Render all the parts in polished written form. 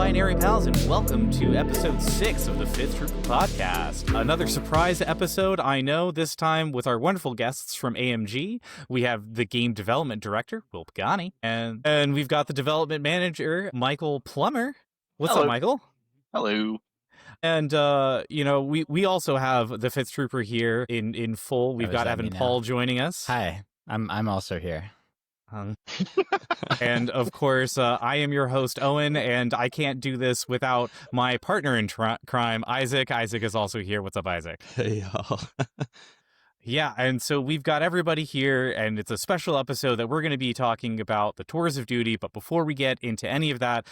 non-binary pals, and welcome to episode 6 of the Fifth Trooper podcast. Another surprise episode, I know, this time with our wonderful guests from AMG. We have the game development director, Will Pagani, and we've got the development manager, Michael Plummer. What's Hello. up, Michael? Hello. And, we also have the Fifth Trooper here in full. We've got Evan Paul joining us. Hi, I'm also here. And of course, I am your host, Owen, and I can't do this without my partner in crime, Isaac. Isaac is also here. What's up, Isaac? Hey, y'all. Yeah, and so we've got everybody here, and it's a special episode that we're going to be talking about the Tours of Duty. But before we get into any of that,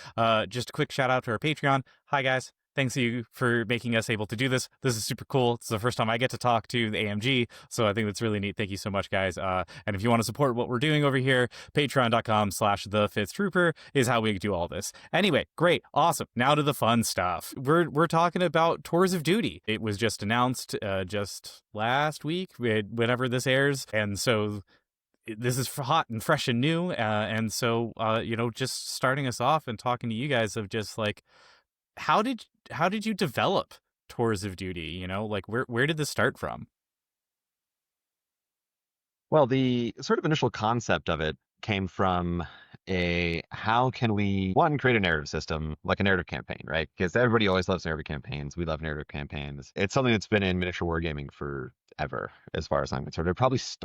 just a quick shout out to our Patreon. Hi, guys. Thanks to you for making us able to do this. This is super cool. It's the first time I get to talk to the AMG, so I think that's really neat. Thank you so much, guys. And if you want to support what we're doing over here, patreon.com/thefifthtrooper is how we do all this. Anyway, great, awesome. Now to the fun stuff. We're talking about Tours of Duty. It was just announced just last week, whenever this airs, and so this is hot and fresh and new. And so, just starting us off and talking to you guys of just like, how did you develop Tours of Duty? Where did this start from? Well, the sort of initial concept of it came from how can we, one, create a narrative system, like a narrative campaign, right? Because everybody always loves narrative campaigns. We love narrative campaigns. It's something that's been in miniature wargaming forever, as far as I'm concerned.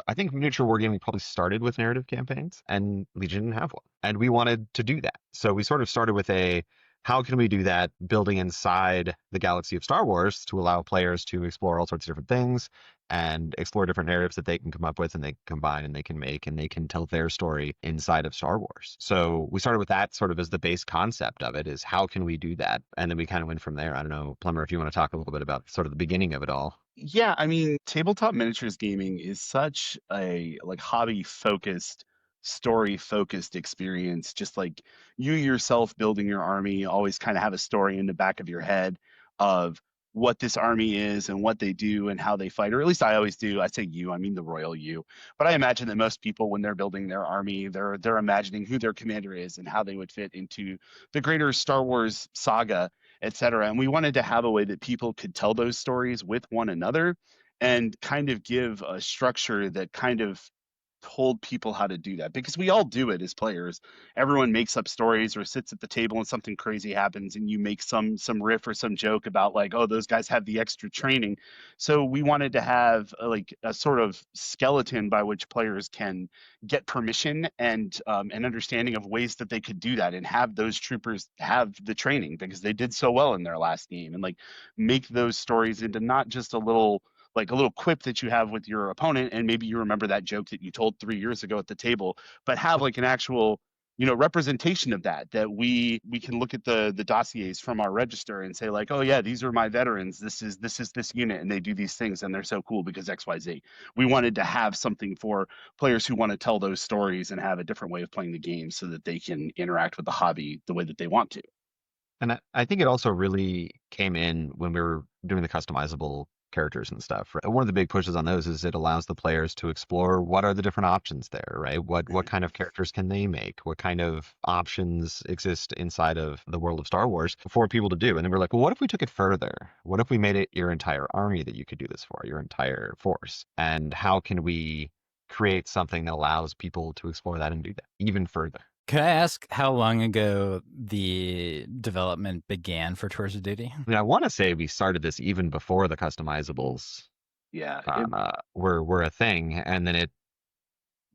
I think miniature wargaming probably started with narrative campaigns, and Legion didn't have one. And we wanted to do that. So we sort of started with how can we do that, building inside the galaxy of Star Wars to allow players to explore all sorts of different things and explore different narratives that they can come up with and they can combine and they can make and they can tell their story inside of Star Wars. So we started with that sort of as the base concept of it, is how can we do that? And then we kind of went from there. I don't know, Plummer, if you want to talk a little bit about sort of the beginning of it all. Yeah, I mean, tabletop miniatures gaming is such a hobby-focused, story-focused experience. Just like you yourself building your army, always kind of have a story in the back of your head of what this army is and what they do and how they fight, or at least I always do. I say you, I mean the royal you. But I imagine that most people, when they're building their army, they're imagining who their commander is and how they would fit into the greater Star Wars saga, etc. And we wanted to have a way that people could tell those stories with one another and kind of give a structure that kind of told people how to do that, because we all do it as players. Everyone makes up stories or sits at the table and something crazy happens and you make some riff or some joke about like, oh, those guys have the extra training. So we wanted to have a sort of skeleton by which players can get permission and an understanding of ways that they could do that and have those troopers have the training because they did so well in their last game, and like make those stories into not just a little quip that you have with your opponent, and maybe you remember that joke that you told 3 years ago at the table, but have like an actual, representation of that we can look at the dossiers from our register and say like, oh yeah, these are my veterans. This is this unit, and they do these things, and they're so cool because XYZ. We wanted to have something for players who want to tell those stories and have a different way of playing the game so that they can interact with the hobby the way that they want to. And I think it also really came in when we were doing the customizable characters and stuff. Right? One of the big pushes on those is it allows the players to explore what are the different options there, right? What kind of characters can they make? What kind of options exist inside of the world of Star Wars for people to do? And then we're like, well, what if we took it further? What if we made it your entire army that you could do this for, your entire force? And how can we create something that allows people to explore that and do that even further? Could I ask how long ago the development began for Tours of Duty? I mean, I want to say we started this even before the customizables were a thing, and then it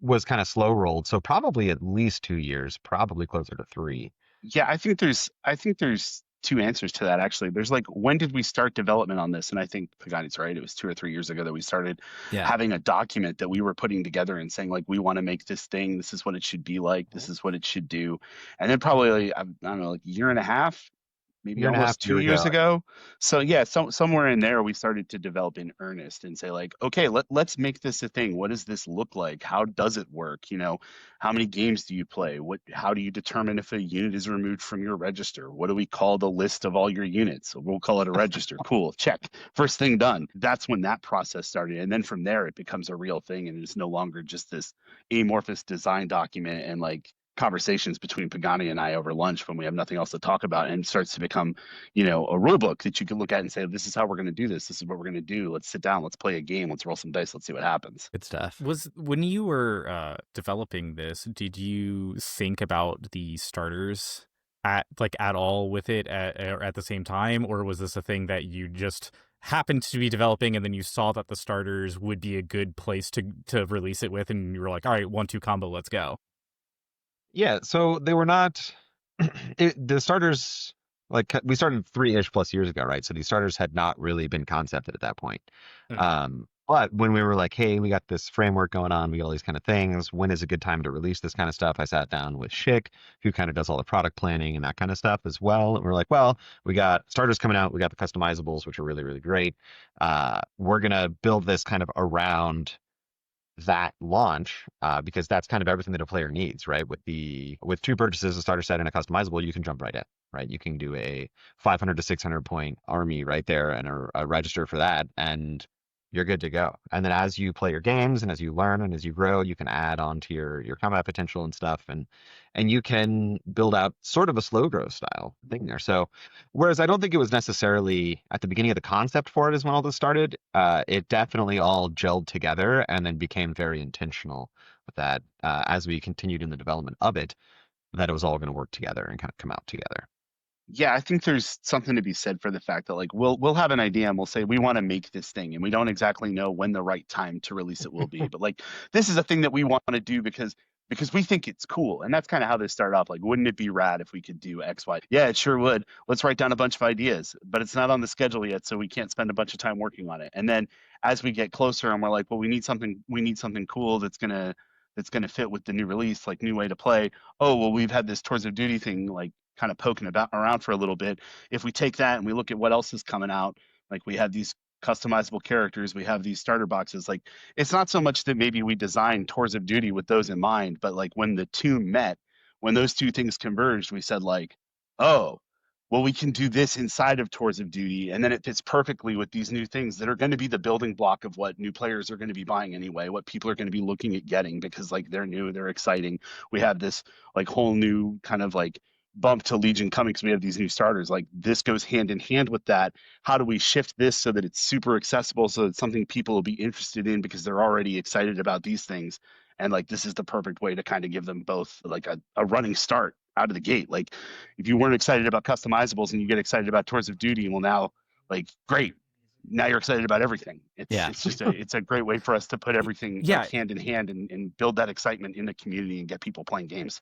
was kind of slow rolled. So probably at least 2 years, probably closer to 3. Yeah, I think there's two answers to that, actually. There's like, when did we start development on this? And I think Pagani's right. It was 2 or 3 years ago that we started having a document that we were putting together and saying like, we want to make this thing. This is what it should be like. This is what it should do. And then probably, I don't know, like a year and a half, maybe almost 2 years ago. So yeah, somewhere in there, we started to develop in earnest and say like, okay, let's make this a thing. What does this look like? How does it work? How many games do you play? How do you determine if a unit is removed from your register? What do we call the list of all your units? So we'll call it a register. Cool, check. First thing done. That's when that process started. And then from there, it becomes a real thing. And it's no longer just this amorphous design document and like conversations between Pagani and I over lunch when we have nothing else to talk about, and it starts to become, a rule book that you can look at and say, this is how we're going to do this. This is what we're going to do. Let's sit down. Let's play a game. Let's roll some dice. Let's see what happens. Good stuff. Was when you were developing this, did you think about the starters at all with it at the same time, or was this a thing that you just happened to be developing and then you saw that the starters would be a good place to release it with, and you were like, all right, 1-2 combo, let's go? Yeah, so they were not the starters, like we started 3-ish plus years ago, right? So these starters had not really been concepted at that point. But when we were like, hey, we got this framework going on, we got all these kind of things, when is a good time to release this kind of stuff? I sat down with Schick, who kind of does all the product planning and that kind of stuff as well. And we're like, well, we got starters coming out, we got the customizables, which are really, really great. We're gonna build this kind of around that launch, because that's kind of everything that a player needs, right? With 2 purchases, a starter set and a customizable, you can jump right in, right? You can do a 500 to 600 point army right there and a register for that, and you're good to go. And then as you play your games and as you learn and as you grow, you can add on to your combat potential and stuff, and you can build out sort of a slow growth style thing there. So whereas I don't think it was necessarily at the beginning of the concept for it is when all this started, it definitely all gelled together and then became very intentional with that, as we continued in the development of it, that it was all going to work together and kind of come out together. Yeah, I think there's something to be said for the fact that like we'll have an idea and we'll say we want to make this thing, and we don't exactly know when the right time to release it will be. But like this is a thing that we want to do because we think it's cool. And that's kind of how this started off. Like, wouldn't it be rad if we could do X, Y? Yeah, it sure would. Let's write down a bunch of ideas, but it's not on the schedule yet, so we can't spend a bunch of time working on it. And then as we get closer and we're like, well, we need something cool that's gonna fit with the new release, like new way to play. Oh, well, we've had this Tours of Duty thing like kind of poking about around for a little bit. If we take that and we look at what else is coming out, like we have these customizable characters, we have these starter boxes. Like it's not so much that maybe we designed Tours of Duty with those in mind, but like when the two met, when those two things converged, we said like, oh, well, we can do this inside of Tours of Duty, and then it fits perfectly with these new things that are going to be the building block of what new players are going to be buying anyway, what people are going to be looking at getting because like they're new, they're exciting. We have this like whole new kind of like bump to Legion coming because we have these new starters. Like this goes hand in hand with that. How do we shift this so that it's super accessible, so it's something people will be interested in because they're already excited about these things? And like this is the perfect way to kind of give them both like a running start out of the gate. Like if you weren't excited about customizables and you get excited about Tours of Duty, well now like great. Now you're excited about everything. It's just it's a great way for us to put everything like hand in hand and build that excitement in the community and get people playing games.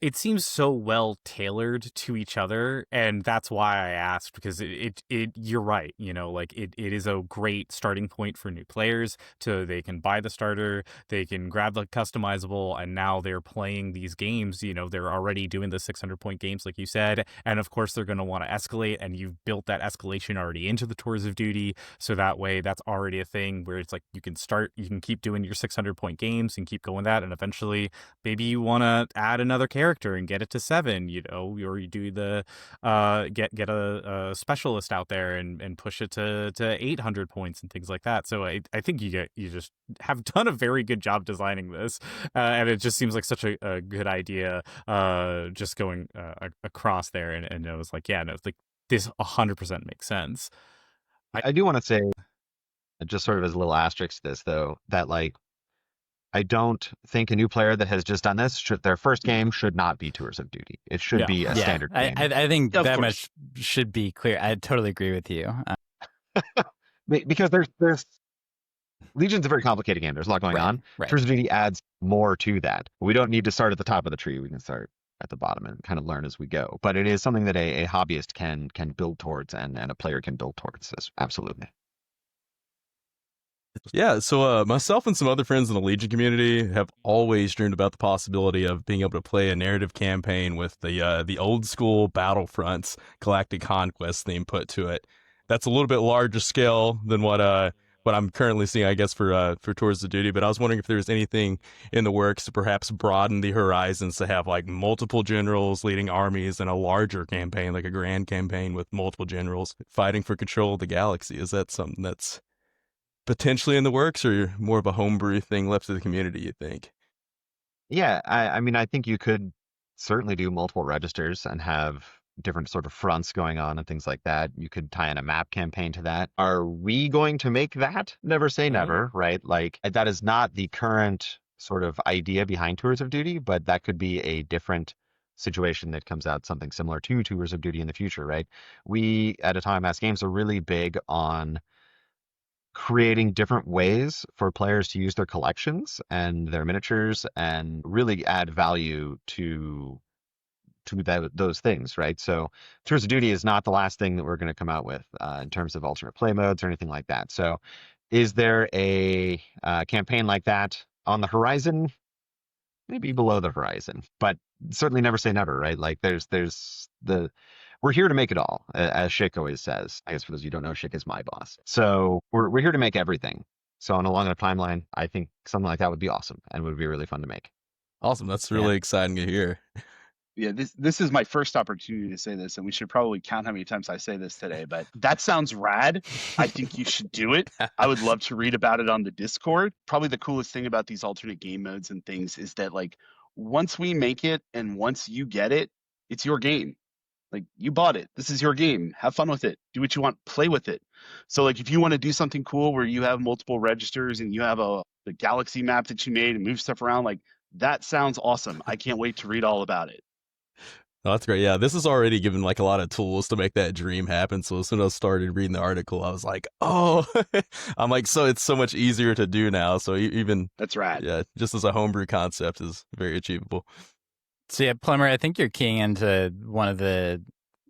It seems so well tailored to each other, and that's why I asked, because it you're right, like it is a great starting point for new players. They can buy the starter, they can grab the customizable, and now they're playing these games. They're already doing the 600 point games, like you said, and of course they're going to want to escalate, and you've built that escalation already into the Tours of Duty, so that way that's already a thing where it's like you can keep doing your 600 point games and keep going that, and eventually maybe you want to add another character and get it to 7, or you do the get a specialist out there and push it to 800 points and things like that. So I think you just have done a very good job designing this, and it just seems like such a good idea, just going across there, and it was like, yeah, no, like this 100% makes sense. I do want to say, just sort of as a little asterisk to this though, that like I don't think a new player that has just done this their first game should not be Tours of Duty. It should be a standard game. I think Of that course. much should be clear. I totally agree with you. Because there's Legion's a very complicated game. There's a lot going on. Right. Tours of Duty adds more to that. We don't need to start at the top of the tree. We can start at the bottom and kind of learn as we go. But it is something that a hobbyist can build towards and a player can build towards. Absolutely. Yeah, so myself and some other friends in the Legion community have always dreamed about the possibility of being able to play a narrative campaign with the old school Battlefronts Galactic Conquest theme put to it. That's a little bit larger scale than what I'm currently seeing, I guess, for Tours of Duty. But I was wondering if there's anything in the works to perhaps broaden the horizons to have like multiple generals leading armies in a larger campaign, like a grand campaign with multiple generals fighting for control of the galaxy. Is that something that's potentially in the works, or more of a homebrew thing left to the community, you think? Yeah, I mean, I think you could certainly do multiple registers and have different sort of fronts going on and things like that. You could tie in a map campaign to that. Are we going to make that? Never say never, right? Like that is not the current sort of idea behind Tours of Duty, but that could be a different situation that comes out something similar to Tours of Duty in the future, right? We at Atomic Mass Games are really big on creating different ways for players to use their collections and their miniatures and really add value to those things, right? So Tours of Duty is not the last thing that we're going to come out with in terms of alternate play modes or anything like that. So is there a campaign like that on the horizon? Maybe below the horizon, but certainly never say never, right? Like we're here to make it all, as Schick always says. I guess for those of you who don't know, Schick is my boss. So we're here to make everything. So on a longer timeline, I think something like that would be awesome and would be really fun to make. Awesome. That's really exciting to hear. Yeah, this is my first opportunity to say this, and we should probably count how many times I say this today, but that sounds rad. I think you should do it. I would love to read about it on the Discord. Probably the coolest thing about these alternate game modes and things is that, like, once we make it and once you get it, it's your game. Like, you bought it. This is your game. Have fun with it. Do what you want. Play with it. So, like, if you want to do something cool where you have multiple registers and you have the galaxy map that you made and move stuff around, like, that sounds awesome. I can't wait to read all about it. Oh, that's great. Yeah, this has already given like a lot of tools to make that dream happen. So as soon as I started reading the article, I was like, oh, I'm like, so it's so much easier to do now. So even That's right. Yeah, just as a homebrew concept is very achievable. So yeah, Plummer, I think you're keying into one of the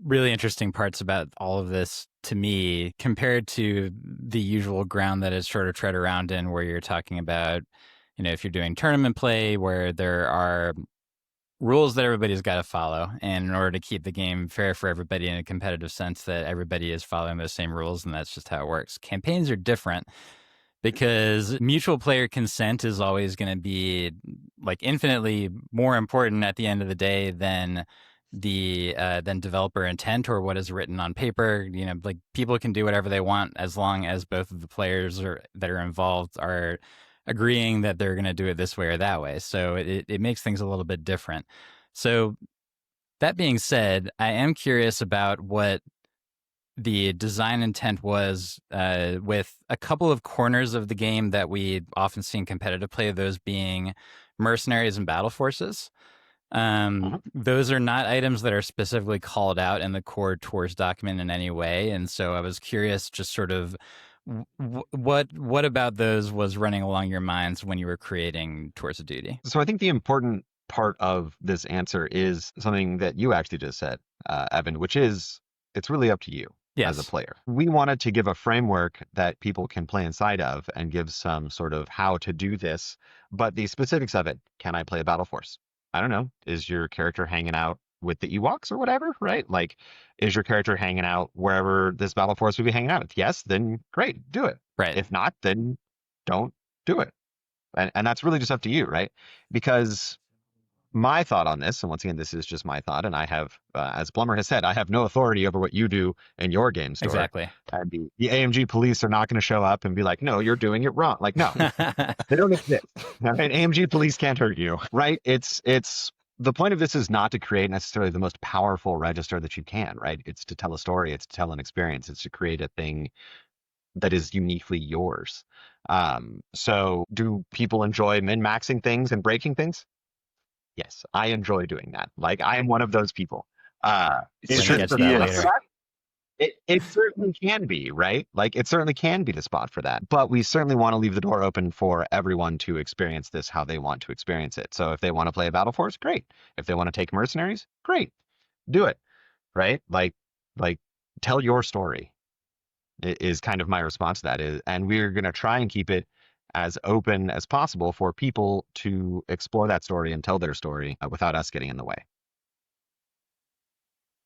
really interesting parts about all of this to me, compared to the usual ground that is sort of tread around in, where you're talking about, if you're doing tournament play where there are rules that everybody's got to follow, and in order to keep the game fair for everybody in a competitive sense, that everybody is following those same rules, and that's just how it works. Campaigns are different because mutual player consent is always going to be like infinitely more important at the end of the day than than developer intent or what is written on paper. Like, people can do whatever they want as long as both of the players that are involved are agreeing that they're going to do it this way or that way. So it makes things a little bit different. So that being said, I am curious about what the design intent was with a couple of corners of the game that we often see in competitive play, those being mercenaries and battle forces. Those are not items that are specifically called out in the core tours document in any way. And so I was curious, just sort of what about those was running along your minds when you were creating Tours of Duty? So I think the important part of this answer is something that you actually just said, Evan, which is it's really up to you as a player. We wanted to give a framework that people can play inside of and give some sort of how to do this, but the specifics of it, can I play a battle force? I don't know. Is your character hanging out with the Ewoks or whatever, right? Like, is your character hanging out wherever this battle force would be hanging out? If yes, then great, do it. Right. If not, then don't do it. And that's really just up to you, right? Because my thought on this, and once again, this is just my thought, and I have, as Plummer has said, I have no authority over what you do in your game store. Exactly. And the AMG police are not going to show up and be like, no, you're doing it wrong. Like, no, they don't exist. All right? AMG police can't hurt you, right? It's the point of this is not to create necessarily the most powerful register that you can, right? It's to tell a story. It's to tell an experience. It's to create a thing that is uniquely yours. So do people enjoy min-maxing things and breaking things? Yes, I enjoy doing that. Like, I am one of those people. It's true for that later. It certainly can be, right? Like, it certainly can be the spot for that. But we certainly want to leave the door open for everyone to experience this how they want to experience it. So if they want to play a battle force, great. If they want to take mercenaries, great. Do it, right? Like tell your story is kind of my response to that. And we're going to try and keep it as open as possible for people to explore that story and tell their story without us getting in the way.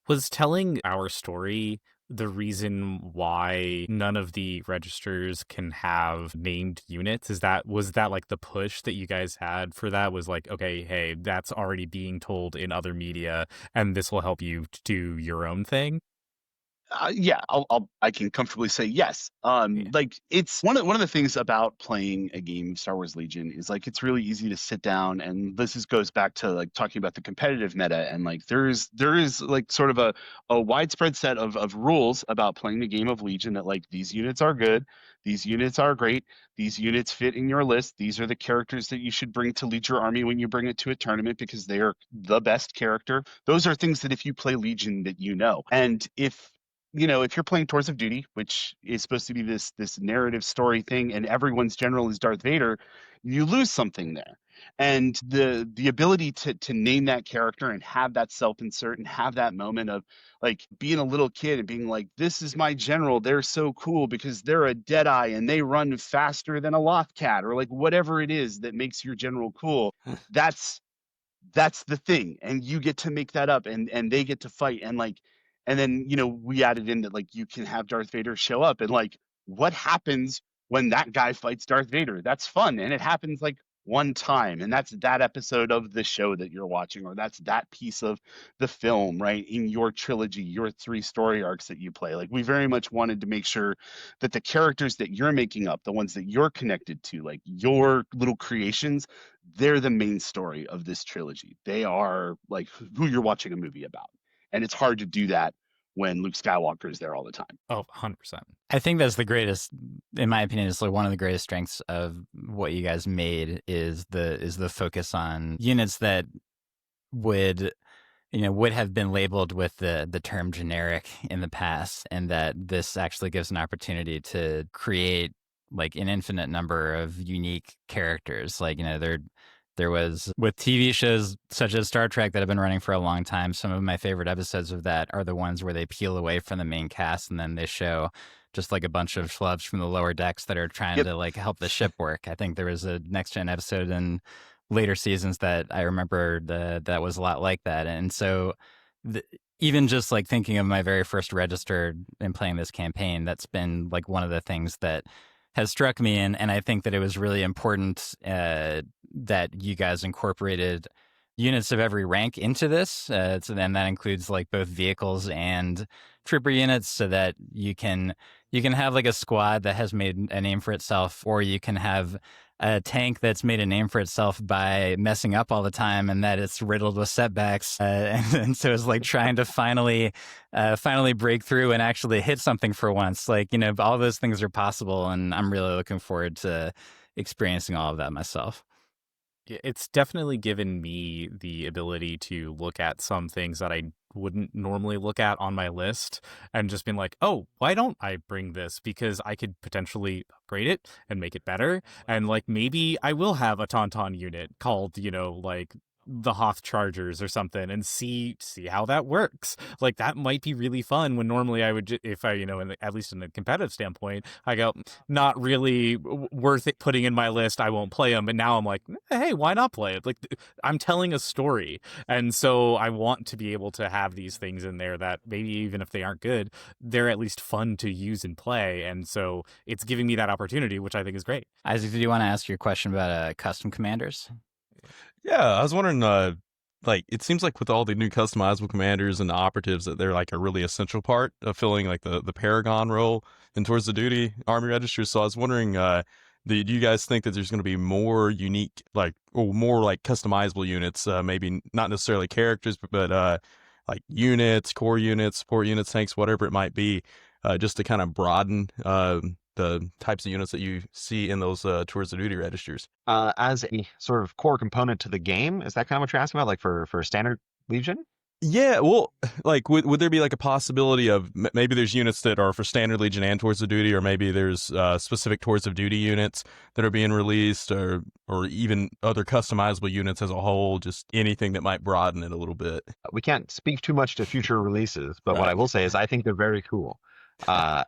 Was telling our story the reason why none of the registers can have named units? Was that like the push that you guys had for that? Was like, okay, hey, that's already being told in other media, and this will help you do your own thing? Yeah, I can comfortably say yes. Yeah. Like it's one of the things about playing a game Star Wars Legion is like it's really easy to sit down, and goes back to like talking about the competitive meta, and like there is like sort of a widespread set of rules about playing the game of Legion, that like these units are good, these units are great, these units fit in your list, these are the characters that you should bring to lead your army when you bring it to a tournament because they are the best character. Those are things that if you play Legion that you know. And if you're playing Tours of Duty, which is supposed to be this narrative story thing, and everyone's general is Darth Vader, you lose something there. And the ability to name that character and have that self insert and have that moment of like being a little kid and being like, this is my general. They're so cool because they're a Deadeye and they run faster than a Lothcat, or like whatever it is that makes your general cool. That's that's the thing, and you get to make that up, and they get to fight, and like, and then we added in that like you can have Darth Vader show up, and like what happens when that guy fights Darth Vader? That's fun, and it happens like one time, and that's that episode of the show that you're watching, or that's that piece of the film, right, in your trilogy, your 3 story arcs that you play. Like we very much wanted to make sure that the characters that you're making up, the ones that you're connected to, like your little creations, they're the main story of this trilogy. They are like who you're watching a movie about. And it's hard to do that when Luke Skywalker is there all the time. Oh, 100%. I think that's the greatest, in my opinion, is like one of the greatest strengths of what you guys made is the focus on units that would would have been labeled with the term generic in the past, and that this actually gives an opportunity to create like an infinite number of unique characters. Like, there was, with TV shows such as Star Trek that have been running for a long time, some of my favorite episodes of that are the ones where they peel away from the main cast and then they show just like a bunch of schlubs from the lower decks that are trying to like help the ship work. I think there was a Next Gen episode in later seasons that I remember that was a lot like that. And so even just like thinking of my very first register and playing this campaign, that's been like one of the things that has struck me. And I think that it was really important that you guys incorporated units of every rank into this. So then that includes like both vehicles and trooper units, so that you can have like a squad that has made a name for itself, or you can have a tank that's made a name for itself by messing up all the time and that it's riddled with setbacks. And so it's like trying to finally break through and actually hit something for once. Like, all those things are possible. And I'm really looking forward to experiencing all of that myself. It's definitely given me the ability to look at some things that I wouldn't normally look at on my list and just been like, oh, why don't I bring this? Because I could potentially upgrade it and make it better. And like, maybe I will have a Tauntaun unit called, like the Hoth Chargers or something, and see how that works. Like that might be really fun, when normally I would, if I, at least in a competitive standpoint, I go, not really worth it putting in my list, I won't play them. But now I'm like, hey, why not play it? Like I'm telling a story. And so I want to be able to have these things in there that maybe even if they aren't good, they're at least fun to use and play. And so it's giving me that opportunity, which I think is great. Isaac, did you want to ask your question about custom commanders? Yeah, I was wondering, like, it seems like with all the new customizable commanders and the operatives that they're like a really essential part of filling like the Paragon role in Towards the Duty Army registers. So I was wondering, do you guys think that there's going to be more unique, like, or more like customizable units, maybe not necessarily characters, but like units, core units, support units, tanks, whatever it might be, just to kind of broaden the types of units that you see in those Towards the Duty registers? As a sort of core component to the game, is that kind of what you're asking about, like for standard Legion? Yeah, well, like, would there be like a possibility of maybe there's units that are for Standard Legion and Towards the Duty, or maybe there's specific Towards of Duty units that are being released, or even other customizable units as a whole, just anything that might broaden it a little bit? We can't speak too much to future releases, but what I will say is I think they're very cool.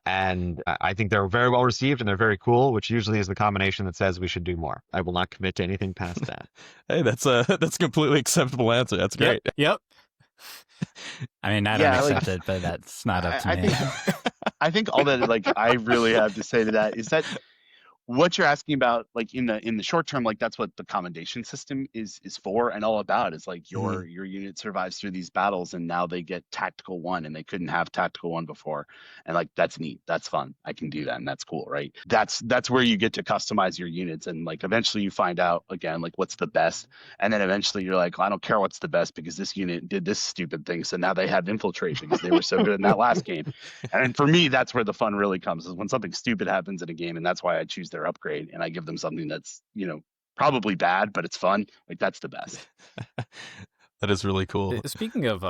And I think they're very well received and they're very cool, which usually is the combination that says we should do more. I will not commit to anything past that. Hey, that's a completely acceptable answer. That's great. Yep. I mean, I don't accept it, but that's not up to me. I think all that like I really have to say to that is that what you're asking about, like in the short term, like that's what the commendation system is for and all about. Is like your unit survives through these battles, and now they get tactical one, and they couldn't have tactical one before, and like that's neat, that's fun. I can do that, and that's cool, right? That's where you get to customize your units, and like eventually you find out again like what's the best, and then eventually you're like, well, I don't care what's the best because this unit did this stupid thing, so now they have infiltrate because they were so good in that last game. And for me, that's where the fun really comes, is when something stupid happens in a game, and that's why I choose their upgrade, and I give them something that's, probably bad, but it's fun. Like that's the best. That is really cool. Speaking of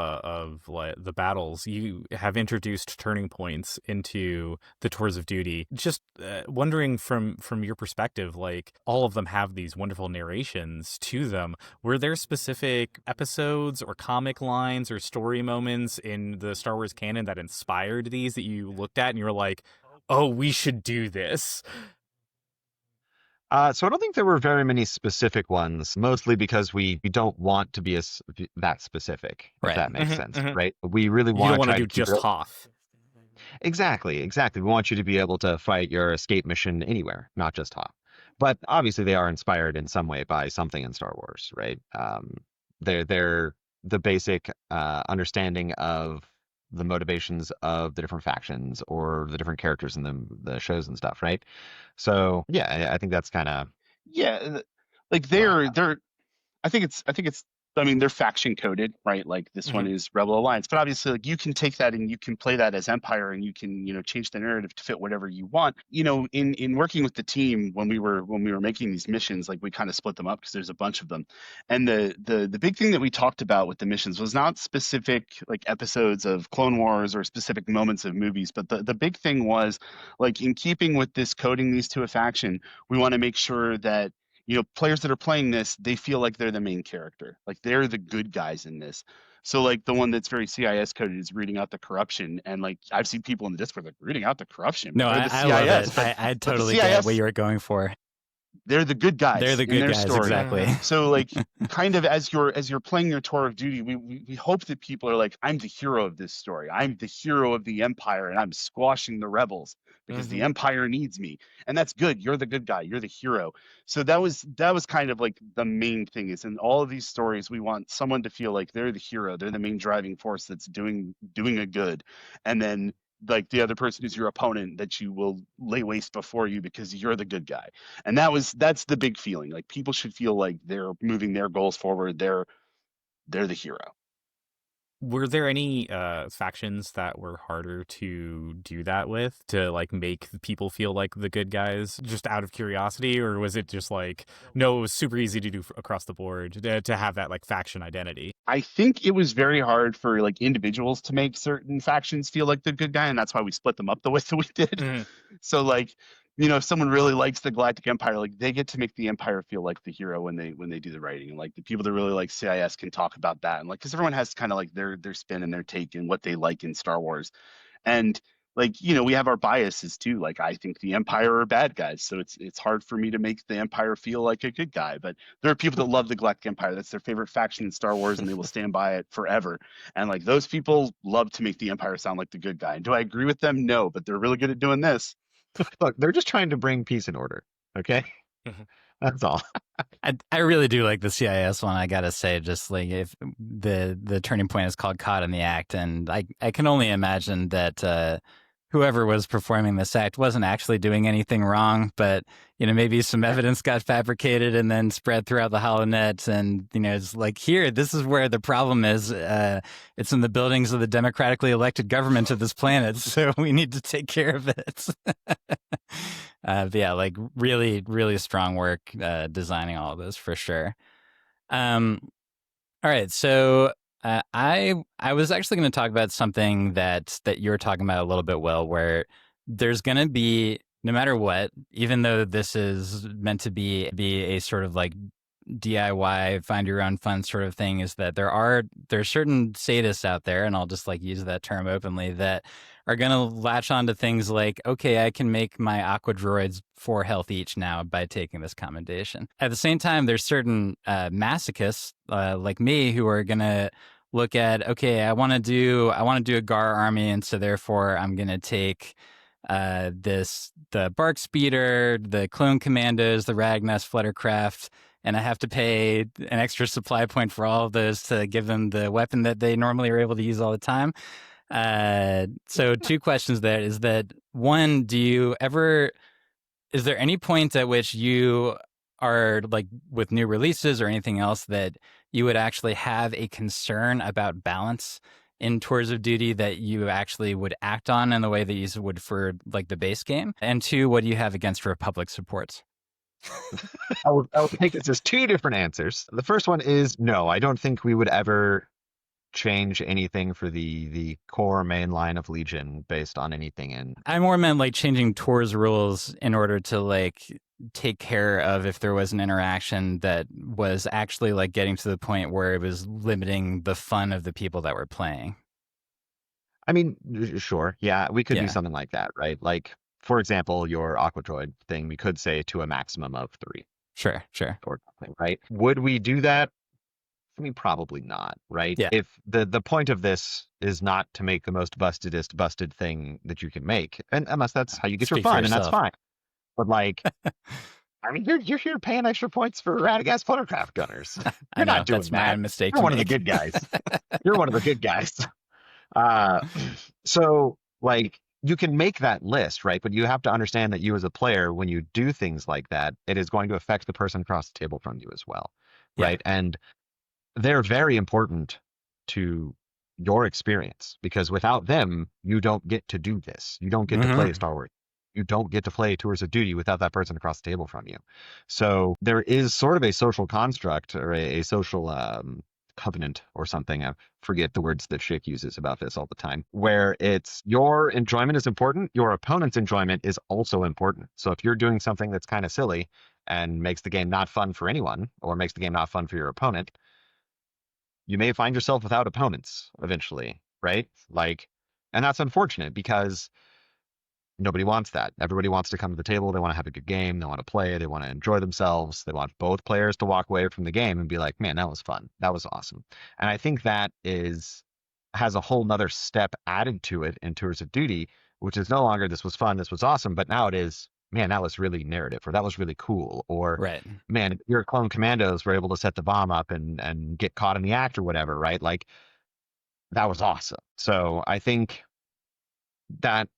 like the battles, you have introduced turning points into the tours of duty. Just wondering from your perspective, like all of them have these wonderful narrations to them. Were there specific episodes or comic lines or story moments in the Star Wars canon that inspired these that you looked at and you were like, "Oh, we should do this"? So I don't think there were very many specific ones, mostly because we don't want to be that specific, if Right. that makes Mhm, sense, mhm. right? We really You want don't to want to try do to keep just it Hoth. exactly. We want you to be able to fight your escape mission anywhere, not just Hoth. But obviously, they are inspired in some way by something in Star Wars, right? They're the basic understanding of the motivations of the different factions or the different characters in the shows and stuff, right? So yeah, I think that's kind of Yeah, like why. they're I think it's I mean they're faction coded, right? Like this one Mhm. is Rebel Alliance, but obviously like you can take that and you can play that as Empire, and you can, change the narrative to fit whatever you want. In working with the team when we were making these missions, like we kind of split them up because there's a bunch of them. And the big thing that we talked about with the missions was not specific like episodes of Clone Wars or specific moments of movies, but the big thing was like in keeping with this coding these to a faction, we want to make sure that players that are playing this, they feel like they're the main character, like they're the good guys in this. So like the one that's very CIS coded is rooting out the corruption, and like I've seen people in the Discord like rooting out the corruption, but No, they're the I love CIS, it. but I but the totally get what CIS, you were going for. they're the good They're guys the in good their guys, story. exactly. Mhm. So like kind of as you're playing your tour of duty, we hope that people are like, I'm the hero of this story. I'm the hero of the Empire, and I'm squashing the rebels because the Mhm. Empire needs me. And that's good. You're the good guy. You're the hero. So that was kind of like the main thing, is in all of these stories, we want someone to feel like they're the hero. They're the main driving force that's doing a good. And then like the other person is your opponent that you will lay waste before you because you're the good guy. And that's the big feeling, like people should feel like they're moving their goals forward, they're the hero. Were there any factions that were harder to do that with, to like make people feel like the good guys, just out of curiosity, or was it just like, no, it was super easy to do across the board to have that like faction identity? I think it was very hard for like individuals to make certain factions feel like the good guy, and that's why we split them up the way that we did. Mhm. So like, if someone really likes the Galactic Empire, like they get to make the Empire feel like the hero when they do the writing. And like the people that really like CIS can talk about that, and like because everyone has kind of like their spin and their take and what they like in Star Wars. And like, we have our biases too. Like I think the Empire are bad guys, so it's hard for me to make the Empire feel like a good guy. But there are people that love the Galactic Empire. That's their favorite faction in Star Wars, and they will stand by it forever. And like those people love to make the Empire sound like the good guy. And do I agree with them? No, but they're really good at doing this. Look, they're just trying to bring peace and order. Okay, Mhm. that's all. I really do like the CIS one. I gotta say, just like if the turning point is called "Caught in the Act," and I can only imagine that whoever was performing this act wasn't actually doing anything wrong, but maybe some evidence got fabricated and then spread throughout the HoloNet, and it's like, here, this is where the problem is. It's in the buildings of the democratically elected government of this planet, so we need to take care of it. But yeah, like really, really strong work designing all of this for sure. Um, all right, so I was actually going to talk about something that you were talking about a little bit, Will, where there's going to be, no matter what, even though this is meant to be a sort of like DIY, find your own fun sort of thing, is that there's certain sadists out there, and I'll just like use that term openly, that are going to latch on to things like, okay, I can make my aqua droids 4 health each now by taking this commendation. At the same time, there's certain masochists like me who are going to look at, okay, I want to do a Gar army, and so therefore I'm going to take the Bark Speeder, the Clone Commandos, the Ragnus, Fluttercraft, and I have to pay an extra supply point for all of those to give them the weapon that they normally are able to use all the time. So 2 questions there is that, one, is there any point at which you are, like, with new releases or anything else, that you would actually have a concern about balance in Tours of Duty that you actually would act on in the way that you would for, like, the base game? And 2, what do you have against Republic supports? I will take this as 2 different answers. The first one is no, I don't think we would ever change anything for the core main line of Legion based on anything in. I more meant, like, changing Tours rules in order to, like, take care of if there was an interaction that was actually, like, getting to the point where it was limiting the fun of the people that were playing. I mean, sure, yeah, we could Yeah. do something like that, right? Like, for example, your Aquatroid thing, we could say to a maximum of 3 Sure. or something, right? Would we do that? I mean, probably not, right? Yeah. If the point of this is not to make the most bustedest busted thing that you can make, and unless that's how you get your Speak for fun, and that's yourself. fine. But like, I mean, you're here paying extra points for Radagast Fluttercraft gunners. I You're know, not doing that's my that. mistake You're to one of the make. good guys. You're one of the good guys. So like, you can make that list, right? But you have to understand that you as a player, when you do things like that, it is going to affect the person across the table from you as well, Yeah. right? And they're very important to your experience, because without them, you don't get to do this. You don't get to play Star Wars. You don't get to play Tours of Duty without that person across the table from you. So there is sort of a social construct, or a social covenant or something. I forget the words that Schick uses about this all the time, where it's your enjoyment is important. Your opponent's enjoyment is also important. So if you're doing something that's kind of silly and makes the game not fun for anyone, or makes the game not fun for your opponent, you may find yourself without opponents eventually, right? Like, and that's unfortunate, because nobody wants that. Everybody wants to come to the table. They want to have a good game. They want to play. They want to enjoy themselves. They want both players to walk away from the game and be like, man, that was fun. That was awesome. And I think that has a whole nother step added to it in Tours of Duty, which is no longer this was fun, this was awesome, but now it is, man, that was really narrative, or that was really cool, or Right. man, your clone commandos were able to set the bomb up and get caught in the act or whatever, right? Like, that was awesome. So I think that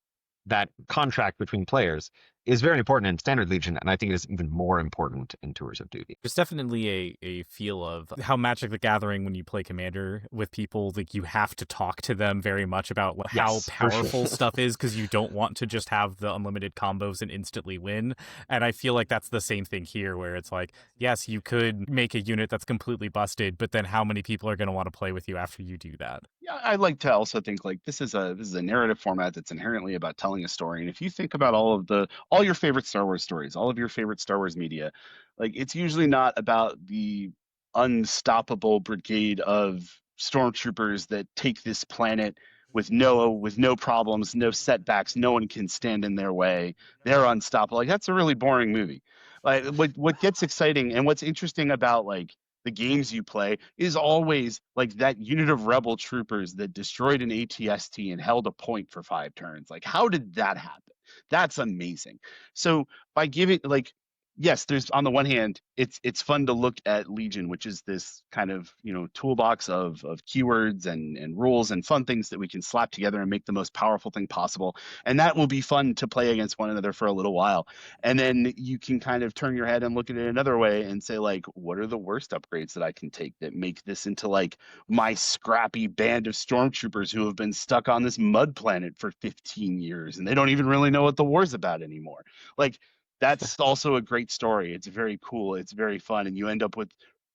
that contract between players is very important in Standard Legion, and I think it is even more important in Tours of Duty. There's definitely a feel of how Magic the Gathering, when you play Commander with people, like, you have to talk to them very much about how Yes, for sure. powerful stuff is, because you don't want to just have the unlimited combos and instantly win. And I feel like that's the same thing here, where it's like, yes, you could make a unit that's completely busted, but then how many people are going to want to play with you after you do that? Yeah, I like to also think like this is a narrative format that's inherently about telling a story. And if you think about all your favorite Star Wars stories, all of your favorite Star Wars media, like, it's usually not about the unstoppable brigade of stormtroopers that take this planet with no problems, no setbacks, no one can stand in their way. They're unstoppable. Like, that's a really boring movie. Like, what gets exciting and what's interesting about, like, the games you play is always like that unit of rebel troopers that destroyed an ATST and held a point for 5 turns. Like, how did that happen? That's amazing. So by giving, like, yes, there's, on the one hand, it's fun to look at Legion, which is this kind of, toolbox of keywords and rules and fun things that we can slap together and make the most powerful thing possible. And that will be fun to play against one another for a little while. And then you can kind of turn your head and look at it another way and say, like, what are the worst upgrades that I can take that make this into, like, my scrappy band of stormtroopers who have been stuck on this mud planet for 15 years and they don't even really know what the war's about anymore. Like, that's also a great story. It's very cool. It's very fun. And you end up with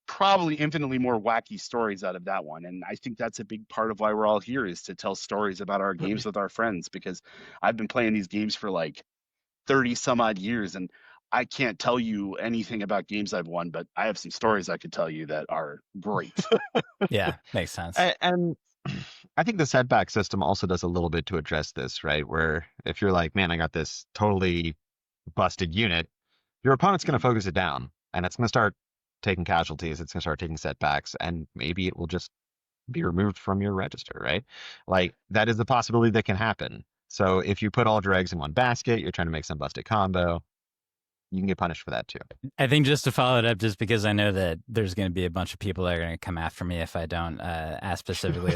probably infinitely more wacky stories out of that one. And I think that's a big part of why we're all here, is to tell stories about our games with our friends, because I've been playing these games for like 30 some odd years, and I can't tell you anything about games I've won, but I have some stories I could tell you that are great. Yeah, makes sense. And I think the setback system also does a little bit to address this, right? Where if you're like, man, I got this totally busted unit, your opponent's going to focus it down, and it's going to start taking casualties. It's going to start taking setbacks, and maybe it will just be removed from your register, right? Like, that is the possibility that can happen. So if you put all of your eggs in one basket, you're trying to make some busted combo, you can get punished for that too. I think just to follow it up, just because I know that there's going to be a bunch of people that are going to come after me if I don't ask specifically,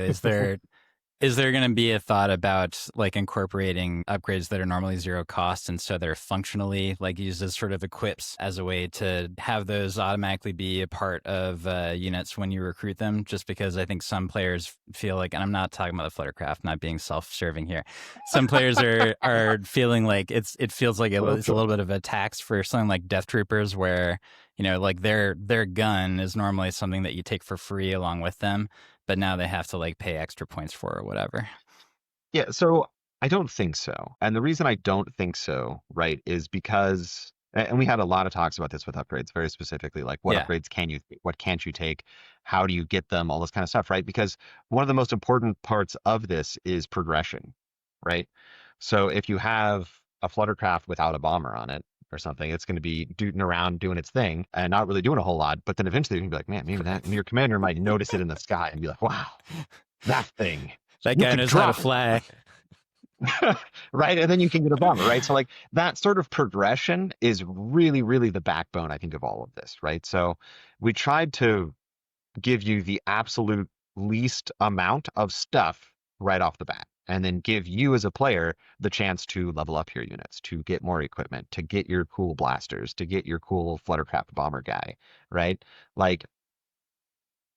is there going to be a thought about like incorporating upgrades that are normally zero cost and so they're functionally like used as sort of equips as a way to have those automatically be a part of units when you recruit them? Just because I think some players feel like, and I'm not talking about the Fluttercraft, not being self-serving here. Some players are feeling like it feels like it's a little bit of a tax for something like Death Troopers, where like their gun is normally something that you take for free along with them, but now they have to like pay extra points for or whatever. Yeah, so I don't think so. And the reason I don't think so, right, is because, and we had a lot of talks about this with upgrades, very specifically, like what Yeah. upgrades can you, what can't you take? How do you get them? All this kind of stuff, right? Because one of the most important parts of this is progression, right? So if you have a Fluttercraft without a bomber on it or something, it's going to be dooting around doing its thing and not really doing a whole lot. But then eventually you can be like, man, maybe that, and your commander might notice it in the sky and be like, wow, that thing. That You guy could knows how to drop it. fly. Right, and then you can get a bomber, right? So like that sort of progression is really, really the backbone, I think, of all of this, right? So we tried to give you the absolute least amount of stuff right off the bat, and then give you as a player the chance to level up your units, to get more equipment, to get your cool blasters, to get your cool Fluttercraft bomber guy, right? Like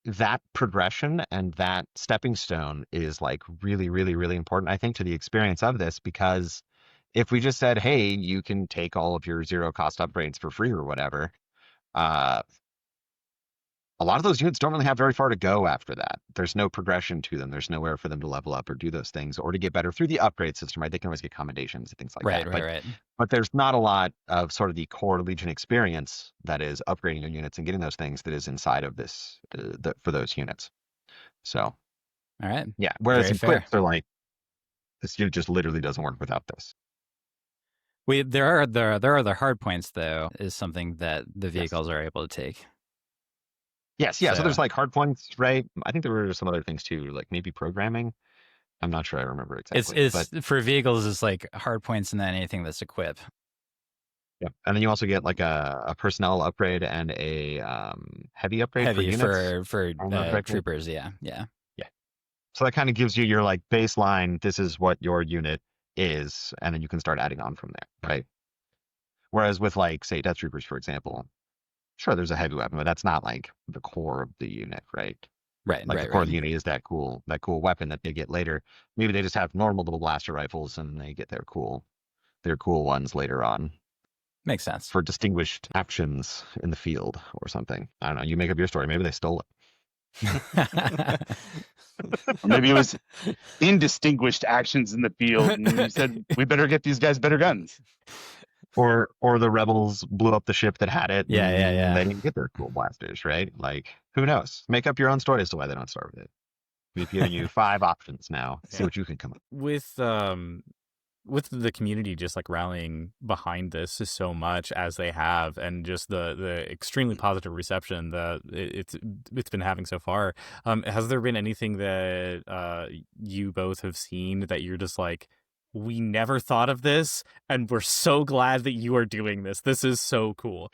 that progression and that stepping stone is like really, really, really important, I think, to the experience of this, because if we just said, hey, you can take all of your zero cost upgrades for free or whatever, uh, a lot of those units don't really have very far to go after that. There's no progression to them. There's nowhere for them to level up or do those things or to get better through the upgrade system, right? They can always get commendations and things like Right, that. right. But there's not a lot of sort of the core Legion experience that is upgrading your units and getting those things that is inside of this for those units. So, All right. yeah. Whereas Very in fair. quips, they're like, this unit just literally doesn't work without this. There are the hard points though, is something that the vehicles are able to take. Yes, yeah. So there's So- like hard points, right? I think there were some other things too, like maybe programming. I'm not sure I remember exactly. It's for vehicles is like hard points and then anything that's equip. Yeah, and then you also get like a personnel upgrade and a heavy upgrade for Heavy units. for I'm not correct. troopers, yeah. So that kind of gives you your like baseline. This is what your unit is, and then you can start adding on from there, right? Whereas with like say Death Troopers, for example, sure there's a heavy weapon, but that's not like the core of the unit, right? Right, Like right, the core right. of the unit is that cool weapon that they get later. Maybe they just have normal little blaster rifles and they get their cool ones later on Makes sense. for distinguished actions in the field or something. I don't know. You make up your story. Maybe they stole it. Or maybe it was indistinguished actions in the field, and you said we better get these guys better guns. Or the rebels blew up the ship that had it. Yeah, yeah, and yeah. They didn't get their cool blasters, right? Like, who knows? Make up your own story as to why they don't start with it. We've given you 5 options now. See what you can come up With the community just like rallying behind this so much as they have, and just the extremely positive reception that it's been having so far, has there been anything that you both have seen that you're just like, we never thought of this and we're so glad that you are doing this, this is so cool?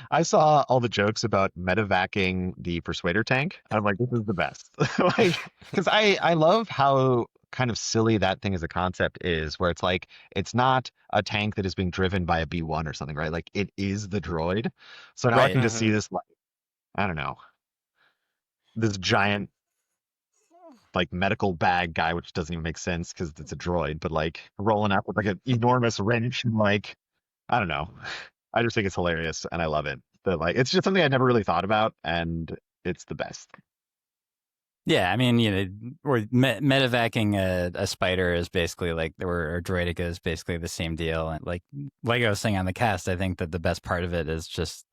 I saw all the jokes about metavacking the Persuader tank. I'm like, this is the best. Like, because I love how kind of silly that thing as a concept is, where it's like, it's not a tank that is being driven by a B1 or something, right? Like, it is the droid. So now I Right. can just see this, like, I don't know, this giant, like, medical bag guy, which doesn't even make sense because it's a droid, but like rolling up with like an enormous wrench and like, I don't know. I just think it's hilarious and I love it. But like, it's just something I never really thought about, and it's the best. Yeah, I mean, or metavacking a spider is basically like, or Droidica is basically the same deal. And like I was saying on the cast, I think that the best part of it is just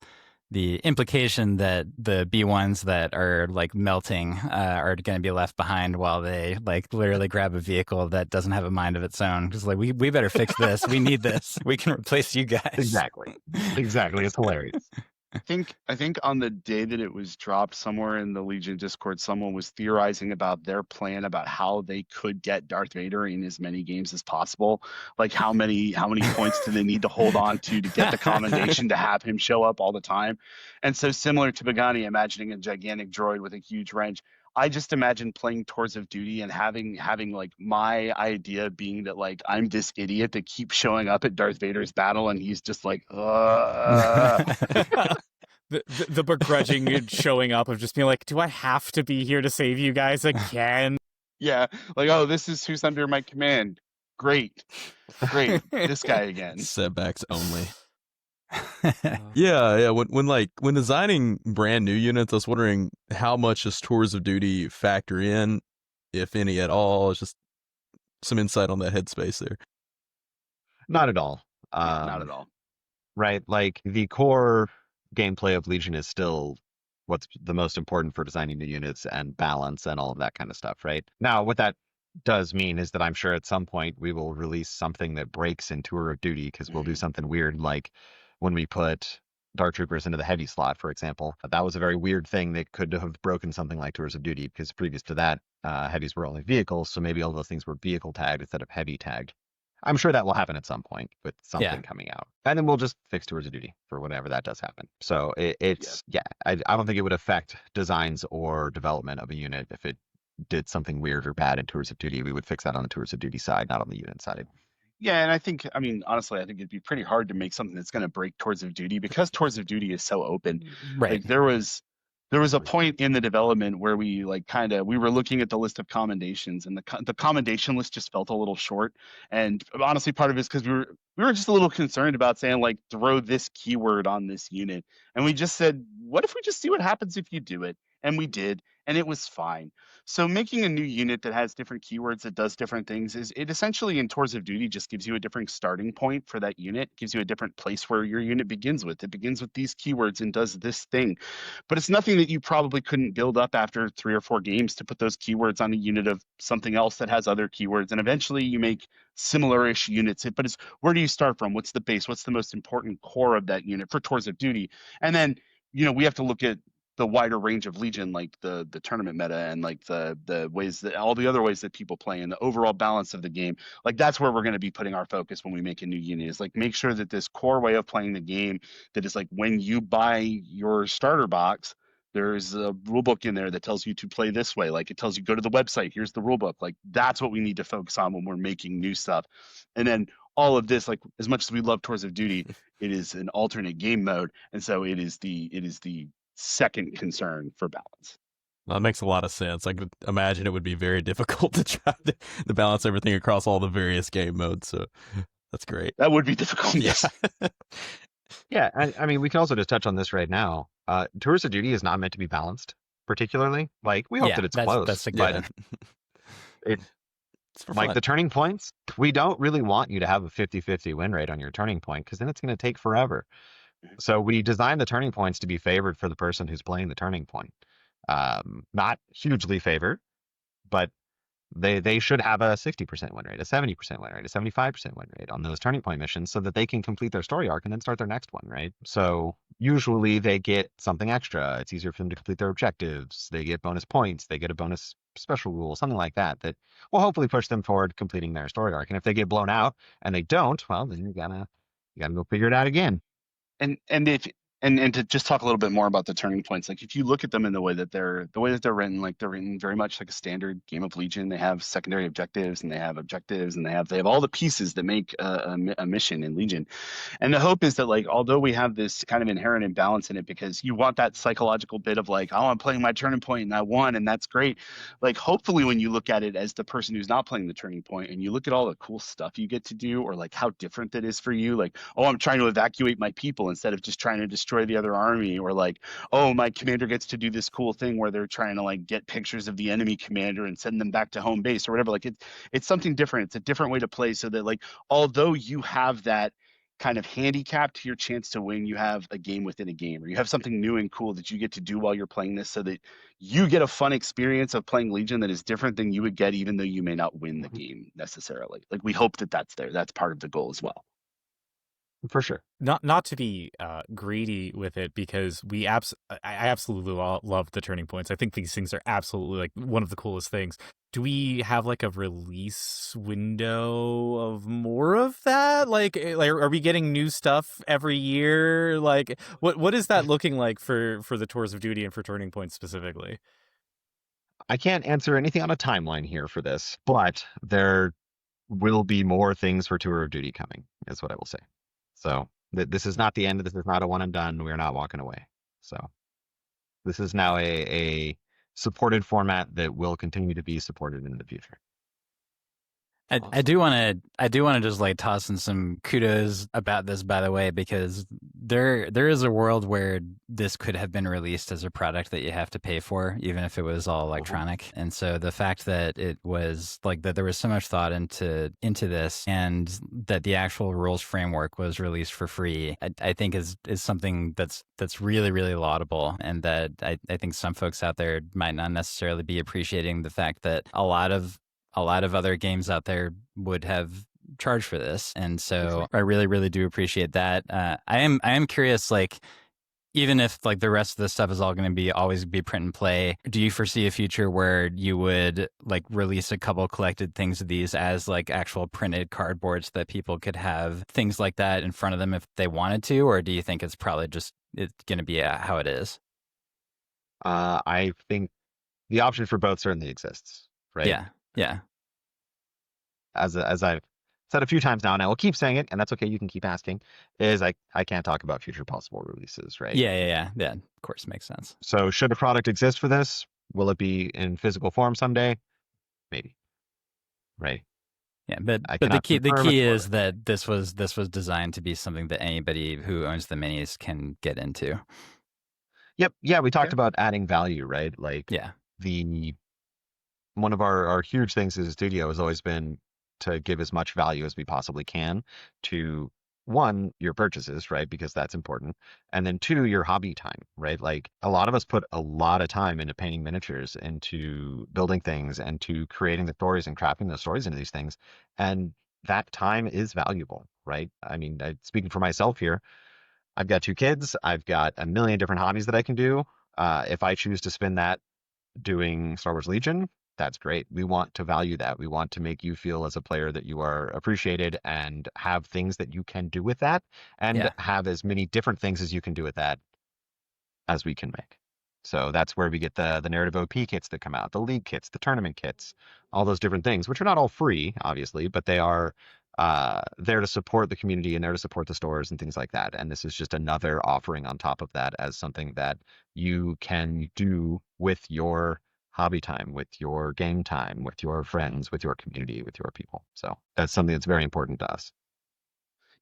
the implication that the B1s that are like melting are going to be left behind while they like literally grab a vehicle that doesn't have a mind of its own. Because like, we better fix this. We need this. We can replace you guys. Exactly. It's hilarious. I think on the day that it was dropped somewhere in the Legion Discord, someone was theorizing about their plan about how they could get Darth Vader in as many games as possible. Like how many points do they need to hold on to get the commendation to have him show up all the time? And so similar to Pagani imagining a gigantic droid with a huge wrench, I just imagine playing Tours of Duty and having like my idea being that like I'm this idiot that keeps showing up at Darth Vader's battle and he's just like, The begrudging showing up of just being like, do I have to be here to save you guys again? yeah, like, oh, this is who's under my command. Great. This guy again. Setbacks only. Yeah. When designing brand new units, I was wondering how much does Tours of Duty factor in, if any at all. It's just some insight on that headspace there. Not at all. Yeah, not at all. Right? Like the core gameplay of Legion is still what's the most important for designing new units and balance and all of that kind of stuff, right? Now, what that does mean is that I'm sure at some point we will release something that breaks in Tour of Duty because we'll do something weird, like when we put Dark Troopers into the heavy slot, for example. That was a very weird thing that could have broken something like Tours of Duty because previous to that, heavies were only vehicles, so maybe all those things were vehicle tagged instead of heavy tagged. I'm sure that will happen at some point with something coming out. And then we'll just fix Tours of Duty for whenever that does happen. So I don't think it would affect designs or development of a unit if it did something weird or bad in Tours of Duty. We would fix that on the Tours of Duty side, not on the unit side. Yeah, and I mean, honestly, I think it'd be pretty hard to make something that's going to break Tours of Duty because Tours of Duty is so open. Right. Like there was a point in the development where we we were looking at the list of commendations, and the commendation list just felt a little short. And honestly, part of it is because we were just a little concerned about saying like throw this keyword on this unit, and we just said, what if we just see what happens if you do it? And we did, and it was fine. So making a new unit that has different keywords that does different things is it essentially in Tours of Duty just gives you a different starting point for that unit, gives you a different place where your unit begins with. It begins with these keywords and does this thing. But it's nothing that you probably couldn't build up after 3 or 4 games to put those keywords on a unit of something else that has other keywords. And eventually you make similar-ish units. But it's where do you start from? What's the base? What's the most important core of that unit for Tours of Duty? And then, we have to look at the wider range of Legion, like the tournament meta and like the ways that all the other ways that people play and the overall balance of the game. Like that's where we're going to be putting our focus when we make a new unit, is like make sure that this core way of playing the game, that is like when you buy your starter box, there's a rule book in there that tells you to play this way. Like it tells you go to the website, here's the rule book. Like that's what we need to focus on when we're making new stuff. And then all of this, like as much as we love Tours of Duty, it is an alternate game mode, and so it is the second concern for balance. Well, that makes a lot of sense. I could imagine it would be very difficult to try to balance everything across all the various game modes. So that's great. That would be difficult. Yes. Yeah, I mean, we can also just touch on this right now. Tours of Duty is not meant to be balanced, particularly. Like, we hope that it's close. That's the but it's like fun. the turning points. We don't really want you to have a 50-50 win rate on your turning point because then it's going to take forever. So we designed the turning points to be favored for the person who's playing the turning point. Not hugely favored, but they should have a 60% win rate, a 70% win rate, a 75% win rate on those turning point missions so that they can complete their story arc and then start their next one, right? So usually they get something extra. It's easier for them to complete their objectives. They get bonus points. They get a bonus special rule, something like that, that will hopefully push them forward completing their story arc. And if they get blown out and they don't, well, then you gotta go figure it out again. And to just talk a little bit more about the turning points, like if you look at them in the way that they're written, like they're written very much like a standard game of Legion. They have secondary objectives and they have objectives and they have all the pieces that make a mission in Legion. And the hope is that like although we have this kind of inherent imbalance in it because you want that psychological bit of like, oh, I'm playing my turning point and I won and that's great. Like hopefully when you look at it as the person who's not playing the turning point and you look at all the cool stuff you get to do or like how different that is for you, like, oh, I'm trying to evacuate my people instead of just trying to destroy the other army, or like, oh, my commander gets to do this cool thing where they're trying to like get pictures of the enemy commander and send them back to home base or whatever. Like it's something different. It's a different way to play so that like although you have that kind of handicap to your chance to win, you have a game within a game, or you have something new and cool that you get to do while you're playing this so that you get a fun experience of playing Legion that is different than you would get even though you may not win the game necessarily. Like we hope that that's there. That's part of the goal as well. For sure. Not to be greedy with it, because I absolutely love the turning points. I think these things are absolutely like one of the coolest things. Do we have like a release window of more of that? Like are we getting new stuff every year? Like what is that looking like for the Tours of Duty and for turning points specifically? I can't answer anything on a timeline here for this, but there will be more things for Tour of Duty coming, is what I will say. So this is not the end. This is not a one and done. We're not walking away. So this is now a supported format that will continue to be supported in the future. I Awesome. do want to just like toss in some kudos about this, by the way, because there is a world where this could have been released as a product that you have to pay for, even if it was all electronic. And so the fact that it was like that there was so much thought into this, and that the actual rules framework was released for free, I think is something that's really, really laudable, and that I think some folks out there might not necessarily be appreciating the fact that a lot of other games out there would have charged for this. And so I really, really do appreciate that. I am curious, like, even if like the rest of the stuff is all going to always be print and play, do you foresee a future where you would like release a couple collected things of these as like actual printed cardboards that people could have things like that in front of them if they wanted to? Or do you think it's probably just it's going to be how it is? I think the option for both certainly exists, right? Yeah. Yeah. As I've said a few times now, and I will keep saying it, and that's okay. You can keep asking. Is I can't talk about future possible releases, right? Yeah. Of course, makes sense. So should a product exist for this, will it be in physical form someday? Maybe. Right. Yeah, but I the cannot key confirm it, is or that this was designed to be something that anybody who owns the minis can get into. yep, yeah. We talked Yeah. about adding value, right? Like Yeah. the one of our huge things as a studio has always been to give as much value as we possibly can to one, your purchases, right? Because that's important. And then two, your hobby time, right? Like a lot of us put a lot of time into painting miniatures, into building things, and to creating the stories and crafting the stories into these things. And that time is valuable, right? I mean, speaking for myself here, I've got two kids. I've got a million different hobbies that I can do. If I choose to spend that doing Star Wars Legion, that's great. We want to value that. We want to make you feel as a player that you are appreciated and have things that you can do with that, and Yeah. have as many different things as you can do with that as we can make. So that's where we get the narrative OP kits that come out, the league kits, the tournament kits, all those different things, which are not all free, obviously, but they are there to support the community and there to support the stores and things like that. And this is just another offering on top of that as something that you can do with your hobby time, with your game time, with your friends, with your community, with your people. So that's something that's very important to us.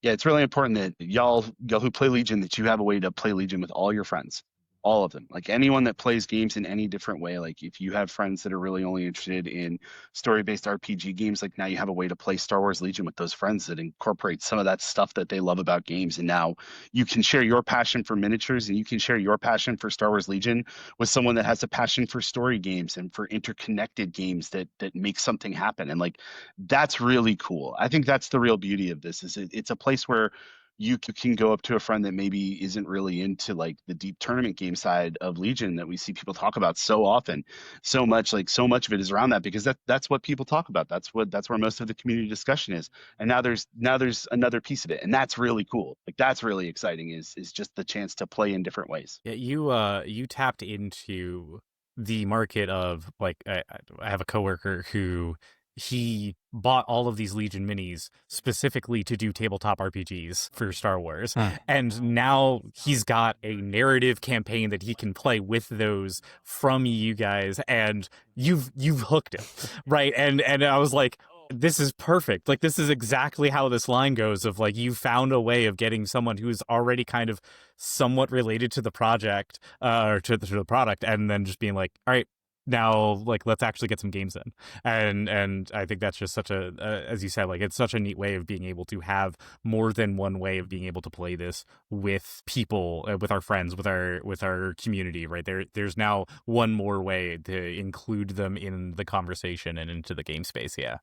Yeah, it's really important that y'all who play Legion, that you have a way to play Legion with all your friends, all of them. Like anyone that plays games in any different way. Like if you have friends that are really only interested in story-based RPG games, like now you have a way to play Star Wars Legion with those friends that incorporate some of that stuff that they love about games. And now you can share your passion for miniatures, and you can share your passion for Star Wars Legion with someone that has a passion for story games and for interconnected games that make something happen. And like that's really cool. I think that's the real beauty of this. It's a place where you can go up to a friend that maybe isn't really into like the deep tournament game side of Legion that we see people talk about so often. So much of it is around that, because that's what people talk about. That's where most of the community discussion is. And now there's another piece of it, and that's really cool. Like that's really exciting, is just the chance to play in different ways. Yeah, you tapped into the market of like I have a coworker who he bought all of these Legion minis specifically to do tabletop RPGs for Star Wars. And now he's got a narrative campaign that he can play with those from you guys, and you've hooked him, right? And I was like, this is perfect. Like this is exactly how this line goes of like you found a way of getting someone who's already kind of somewhat related to the project or to the product, and then just being like, all right, now like let's actually get some games in. And I think that's just such a as you said, like it's such a neat way of being able to have more than one way of being able to play this with people, with our friends, with our community, right? There's now one more way to include them in the conversation and into the game space. Yeah.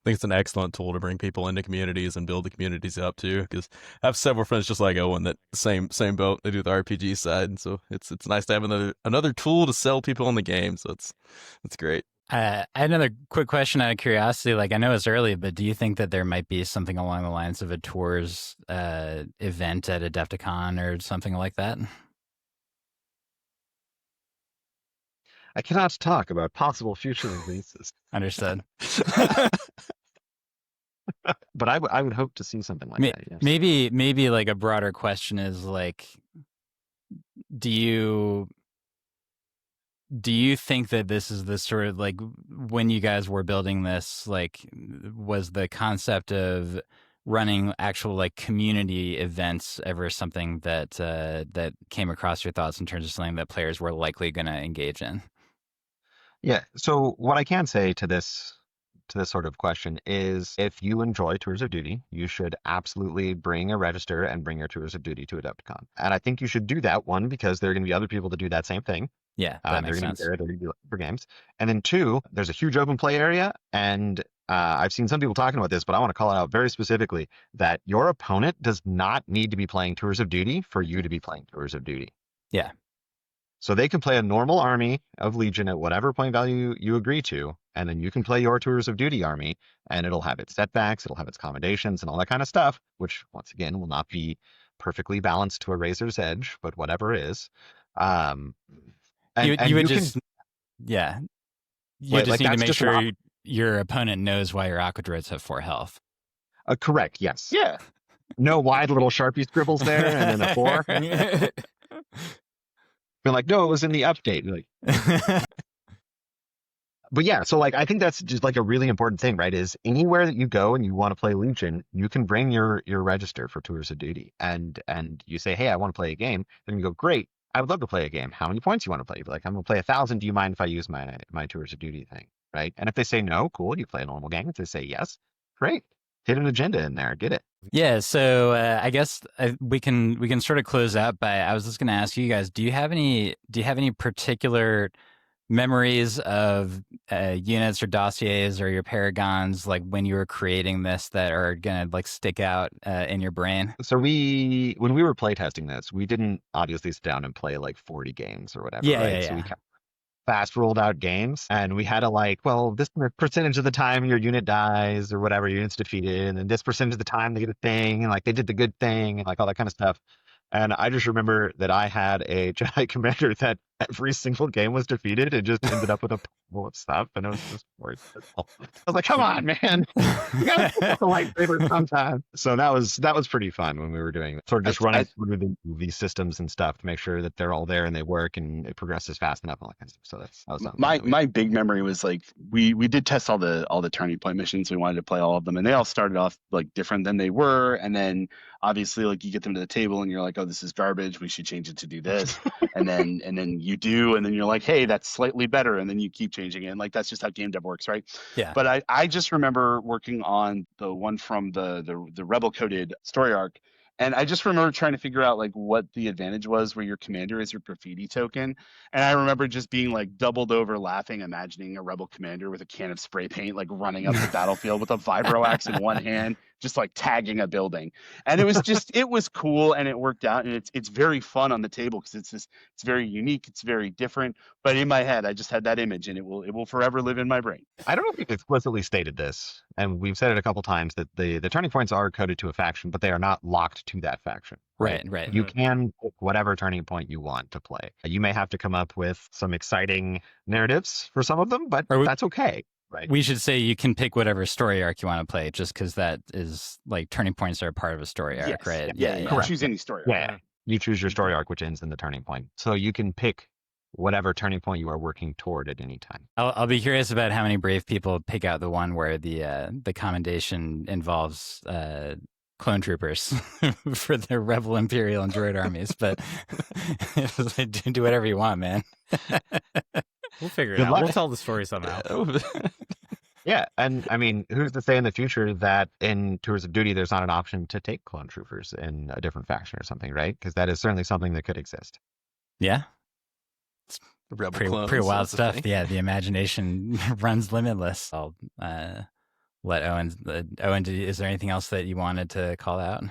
think it's an excellent tool to bring people into communities and build the communities up too. Because I have several friends just like Owen that same boat. They do the RPG side, and so it's nice to have another tool to sell people on the game. So it's great. I had another quick question out of curiosity. Like, I know it's early, but do you think that there might be something along the lines of a tours event at Adepticon or something like that? I cannot talk about possible future releases, Understood. but I would hope to see something like that. Yes. Maybe like a broader question is like, do you think that this is the sort of like, when you guys were building this, like, was the concept of running actual like community events ever something that that came across your thoughts in terms of something that players were likely going to engage in? Yeah. So what I can say to this sort of question is, if you enjoy Tours of Duty, you should absolutely bring a register and bring your Tours of Duty to Adepticon. And I think you should do that, one, because there are going to be other people to do that same thing. Yeah, that makes sense. They're going to be looking for games. And then two, there's a huge open play area. And I've seen some people talking about this, but I want to call it out very specifically that your opponent does not need to be playing Tours of Duty for you to be playing Tours of Duty. Yeah. So they can play a normal army of Legion at whatever point value you agree to, and then you can play your Tours of Duty army, and it'll have its setbacks, it'll have its commendations, and all that kind of stuff, which, once again, will not be perfectly balanced to a razor's edge, but whatever is. You would just need to make sure your opponent knows why your Aquadroids have 4 health. Correct, yes. Yeah. No wide little Sharpie scribbles there, and then a 4. Been like, no, it was in the update. Like, but yeah, so like I think that's just like a really important thing, right? Is anywhere that you go and you want to play Legion, you can bring your register for Tours of Duty, and you say, hey, I want to play a game. Then you go, great, I would love to play a game. How many points you want to play? You'd be like, I'm gonna play 1,000. Do you mind if I use my Tours of Duty thing, right? And if they say no, cool, you play a normal game. If they say yes, great, hit an agenda in there, get it. Yeah, so I guess we can sort of close out by, I was just going to ask you guys, do you have any particular memories of units or dossiers or your paragons, like when you were creating this, that are going to like stick out in your brain? So when we were playtesting this, we didn't obviously sit down and play like 40 games or whatever, right? So we fast rolled out games, and we had to like, well, this percentage of the time your unit dies or whatever, your unit's defeated, and then this percentage of the time they get a thing, and like they did the good thing and like all that kind of stuff. And I just remember that I had a Jedi commander that every single game was defeated and just ended up with a pool of stuff, and it was just worth it. I was like, come on, man, you gotta pick the lightsaber sometime. So that was pretty fun when we were doing it. Sort of just running through these systems and stuff to make sure that they're all there and they work and it progresses fast enough and all that kind of stuff. So that was my big memory was like we did test all the turning point missions. We wanted to play all of them, and they all started off like different than they were, and then obviously like you get them to the table and you're like, oh, this is garbage, we should change it to do this. and then you do, and then you're like, hey, that's slightly better, and then you keep changing it. And like that's just how game dev works, right? Yeah. But I just remember working on the one from the rebel coded story arc, and I just remember trying to figure out like what the advantage was where your commander is your graffiti token. And I remember just being like doubled over laughing, imagining a rebel commander with a can of spray paint like running up the battlefield with a vibro axe in one hand, just like tagging a building. And it was cool, and it worked out, and it's very fun on the table because it's very unique, it's very different. But in my head, I just had that image, and it will forever live in my brain. I don't know if we've explicitly stated this, and we've said it a couple times, that the turning points are coded to a faction, but they are not locked to that faction. Right. You can pick whatever turning point you want to play. You may have to come up with some exciting narratives for some of them, but that's okay. Right. We should say you can pick whatever story arc you want to play, just because that is like turning points are part of a story arc, yes. right? Yeah. Correct. Choose any story arc. Yeah. You choose your story arc, which ends in the turning point. So you can pick whatever turning point you are working toward at any time. I'll be curious about how many brave people pick out the one where the commendation involves clone troopers for the Rebel, Imperial, and Droid armies. But do whatever you want, man. We'll figure it out. We'll tell the story somehow. Yeah, and I mean, who's to say in the future that in Tours of Duty there's not an option to take clone troopers in a different faction or something, right? Because that is certainly something that could exist. Yeah. Rebel pretty wild stuff. Yeah, the imagination runs limitless. let Owen. Owen, is there anything else that you wanted to call out?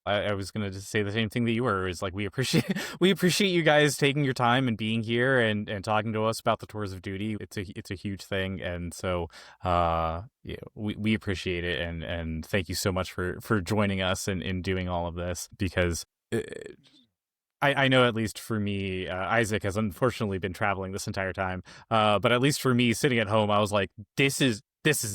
I was gonna just say the same thing that you were. Is like we appreciate you guys taking your time and being here and talking to us about the Tours of Duty. It's a huge thing, and so yeah, we appreciate it, and thank you so much for joining us and in doing all of this, because I know, at least for me, Isaac has unfortunately been traveling this entire time. But at least for me, sitting at home, I was like, this is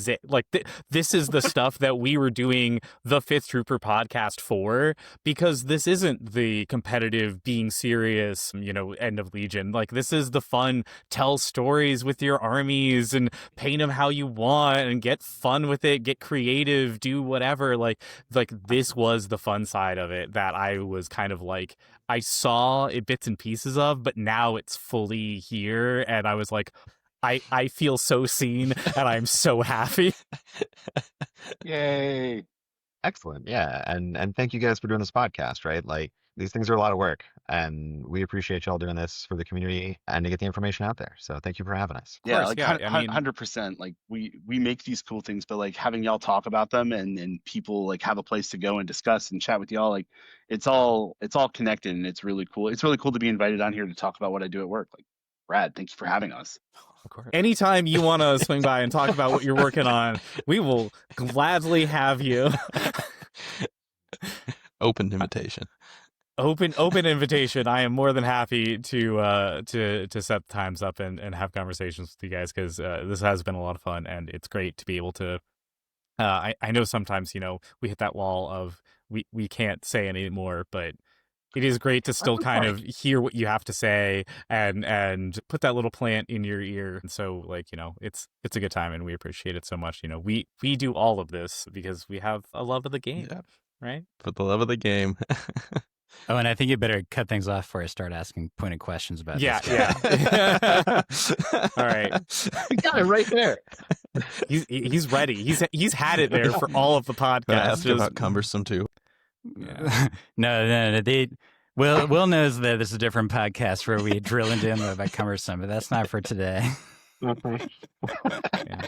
it. Like, this is the stuff that we were doing the Fifth Trooper podcast for, because this isn't the competitive, being serious, end of Legion. Like, this is the fun, tell stories with your armies and paint them how you want and get fun with it, get creative, do whatever. Like this was the fun side of it that I was kind of like, I saw it bits and pieces of, but now it's fully here, and I was like, I feel so seen, and I'm so happy. Yay. Excellent. Yeah. And thank you guys for doing this podcast, right? Like, these things are a lot of work, and we appreciate y'all doing this for the community and to get the information out there. So thank you for having us. Yeah, course, like yeah, I mean- 100%. Like we make these cool things, but like having y'all talk about them and people like have a place to go and discuss and chat with y'all, like it's all connected, and it's really cool. It's really cool to be invited on here to talk about what I do at work. Like, Brad, thank you for having us. Of course. Anytime you want to swing by and talk about what you're working on, we will gladly have you. Open invitation. Open invitation. I am more than happy to set times up and have conversations with you guys, because this has been a lot of fun, and it's great to be able to. I know sometimes we hit that wall of we can't say any more, but it is great to still kind of hear what you have to say and put that little plant in your ear. And so, like, it's a good time, and we appreciate it so much. We do all of this because we have a love of the game, Yeah. right? For the love of the game. Oh, and I think you better cut things off before I start asking pointed questions about Yeah, this guy. yeah. All right. We got it right there. He's ready. He's had it there for all of the Gotta ask podcasts. about cumbersome too. Yeah. No. Will knows that this is a different podcast where we drill into him about cumbersome, but that's not for today. Yeah.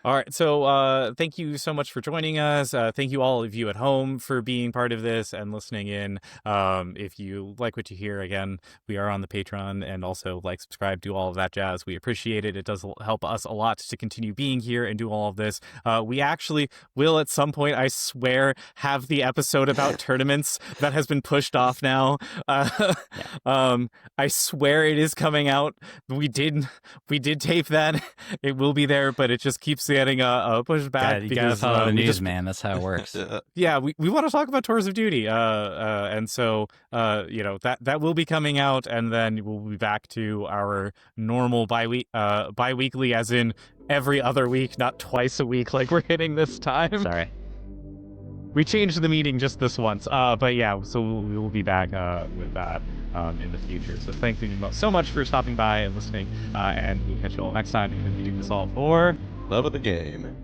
All right. So thank you so much for joining us. Thank you, all of you at home, for being part of this and listening in. If you like what you hear, again, we are on the Patreon, and also subscribe, do all of that jazz. We appreciate it. It does help us a lot to continue being here and do all of this. We actually will at some point, I swear, have the episode about tournaments that has been pushed off now. I swear it is coming out. We did tape that. It will be there, but it just keeps getting a pushback. You gotta follow the news, man. That's how it works. Yeah, we want to talk about Tours of Duty, and so that will be coming out, and then we'll be back to our normal bi-weekly, as in every other week, not twice a week like we're hitting this time. Sorry. We changed the meeting just this once, but yeah, so we will be back with that in the future. So thank you so much for stopping by and listening, and we'll catch you all next time. We do this all for Love of the game.